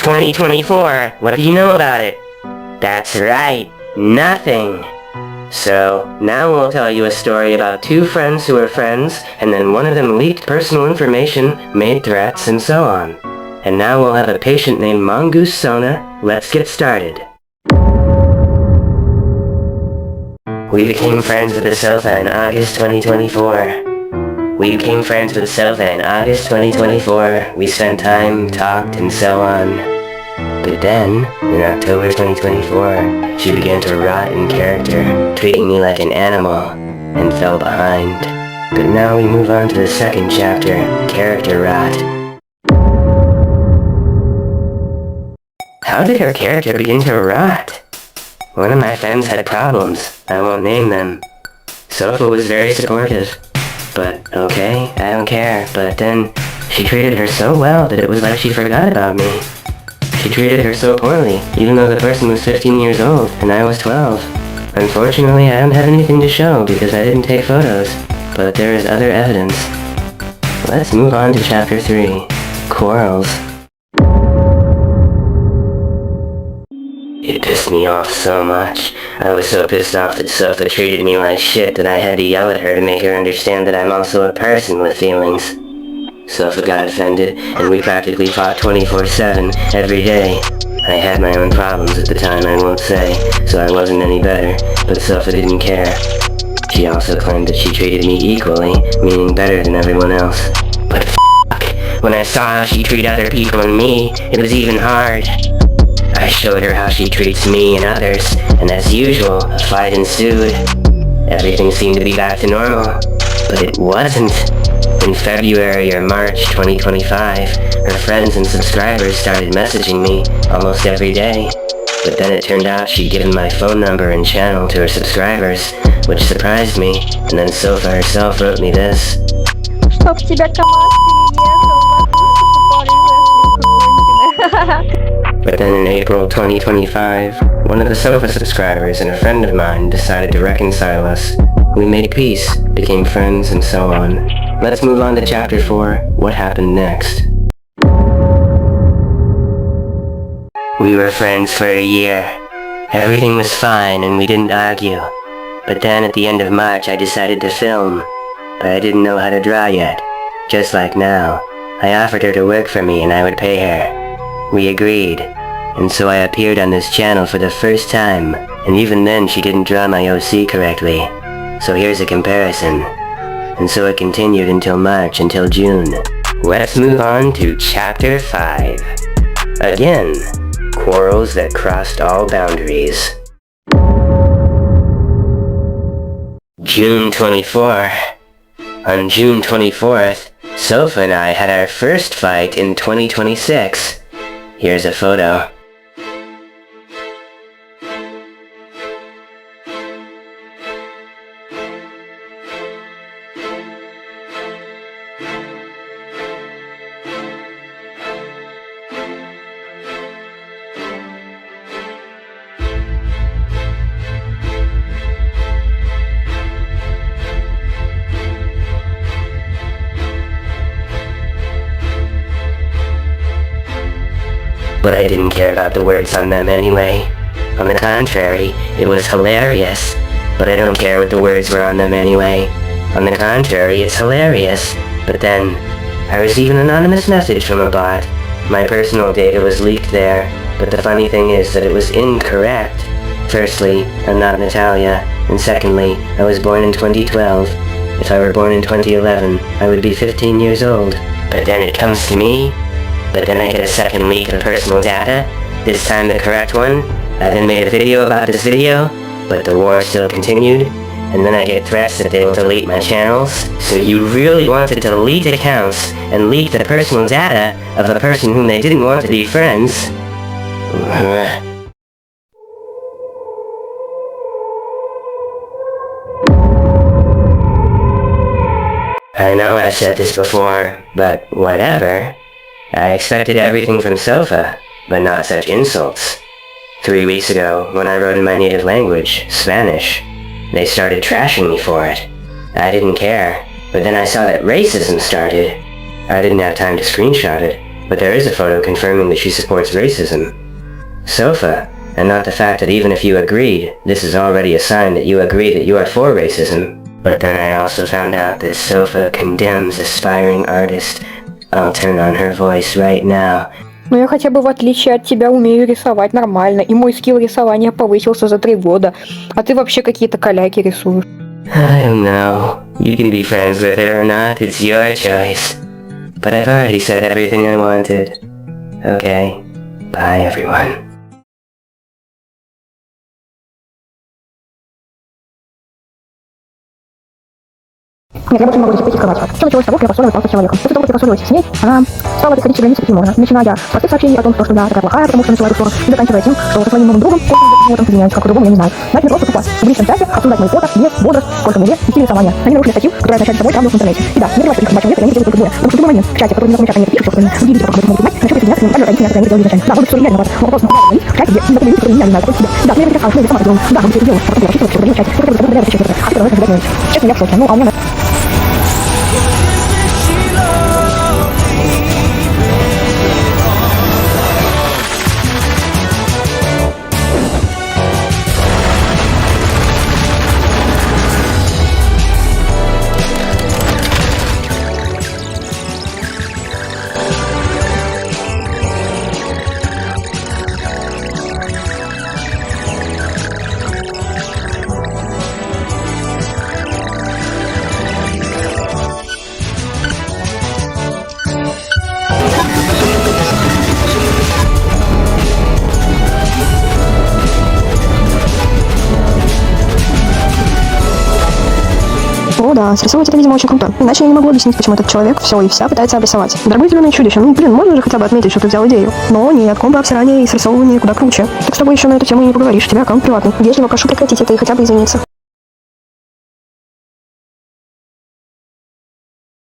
2024. What do you know about it? That's right, nothing. So, now we'll tell you a story about two friends who were friends, and then one of them leaked personal information, made threats, and so on. And now we'll have a patient named Mongoose Sona. Let's get started. We became friends with the sofa in August 2024. We became friends with the sofa in August 2024. We spent time, talked, and so on. But then, in October 2024, she began to rot in character, treating me like an animal, and fell behind. But now we move on to the second chapter, character rot. How did her character begin to rot? One of my friends had problems. I won't name them. Sofa was very supportive. But, okay, I don't care. But then, she treated her so well that it was like she forgot about me. She treated her so poorly, even though the person was 15 years old, and I was 12. Unfortunately, I don't have anything to show because I didn't take photos. But there is other evidence. Let's move on to Chapter 3. Quarrels. It pissed me off so much. I was so pissed off that Sofa treated me like shit that I had to yell at her to make her understand that I'm also a person with feelings. Sofa got offended, and we practically fought 24/7 every day. I had my own problems at the time, I won't say, so I wasn't any better, but Sofa didn't care. She also claimed that she treated me equally, meaning better than everyone else. But when I saw how she treated other people and me, it was even hard. I showed her how she treats me and others, and as usual, a fight ensued. Everything seemed to be back to normal, but it wasn't. In February or March 2025, her friends and subscribers started messaging me almost every day. But then it turned out she'd given my phone number and channel to her subscribers, which surprised me, and then Sofa herself wrote me this. Чтоб тебя КамАЗ переехал, But then in April 2025, one of the Sofa subscribers and a friend of mine decided to reconcile us. We made peace, became friends, and so on. Let's move on to Chapter 4, what happened next. We were friends for a year. Everything was fine and we didn't argue. But then at the end of March I decided to film. But I didn't know how to draw yet. Just like now. I offered her to work for me and I would pay her. We agreed. And so I appeared on this channel for the first time. And even then she didn't draw my OC correctly. So here's a comparison. And so it continued until March, until June. Let's move on to Chapter 5. Again, quarrels that crossed all boundaries. June 24. On June 24th, Sofa and I had our first fight in 2026. Here's a photo. But I didn't care about the words on them anyway. On the contrary, it was hilarious. But I don't care what the words were on them anyway. On the contrary, it's hilarious. But then, I received an anonymous message from a bot. My personal data was leaked there, but the funny thing is that it was incorrect. Firstly, I'm not Natalia, and secondly, I was born in 2012. If I were born in 2011, I would be 15 years old. But then it comes to me. But then I get a second leak of personal data, this time the correct one. I then made a video about this video, but the war still continued. And then I get threats that they will delete my channels. So you really wanted to delete accounts and leak the personal data of a person whom they didn't want to be friends. I know I've said this before, but whatever. I expected everything from Sofa, but not such insults. 3 weeks ago, when I wrote in my native language, Spanish, they started trashing me for it. I didn't care, but then I saw that racism started. I didn't have time to screenshot it, but there is a photo confirming that she supports racism. Sofa, and not the fact that even if you agreed, this is already a sign that you agree that you are for racism. But then I also found out that Sofa condemns aspiring artists. I'll turn on her voice right now. Но я хотя бы в отличие от тебя умею рисовать нормально, и мой скилл рисования повысился за 3 года, а ты вообще какие-то каляки рисуешь. I don't know. You can be friends with her or not, it's your choice. But I've already said everything I wanted. Okay, bye everyone. Нет, я больше не могу здесь критиковать. Все началось с того, что я поссорилась с человеком. После того, как я поссорилась с ней, она стала переходить границы какие можно. Начиная с простых сообщений о том, что я такая плохая, потому что начала эту ссору, и заканчивая тем, что со своим новым другом в этом соединяюсь, как по-другому я не знаю. Начали просто тупо в личном чате обсуждать мои фото, вес, возраст, сколько мне лет и стиль рисования. Они нарушили статью, которая означает собой правду в интернете. И да, не рвать их человека, я не делаю только двое. Потому что в любой момент в чате, который незнакомый чат, они пишут, что они другие люди, как могут знать, начали присоединяться к ним, также родители, которые я не делаю изначально. Да, может быть, все реально виноват, но вопрос на говорить в чате, где незнакомые люди, которые меня не знают, какой себе. Да, я не сама это делаю. Да, может, я это делаю, потому что я рассчитываю, что в чате, кто-то будет отвечать, а кто-то отвечать. Честно, я в шоке. Ну, а у меня... О, да, срисовывать это, видимо, очень круто. Иначе я не могу объяснить, почему этот человек все и вся пытается обрисовать. Дорогое зеленое чудище, ну, блин, можно же хотя бы отметить, что ты взял идею. Но нет, комбо-обсирание и срисовывание куда круче. Так с тобой еще на эту тему и не поговоришь, у тебя аккаунт приватный. Вежливо прошу прекратить это и хотя бы извиниться.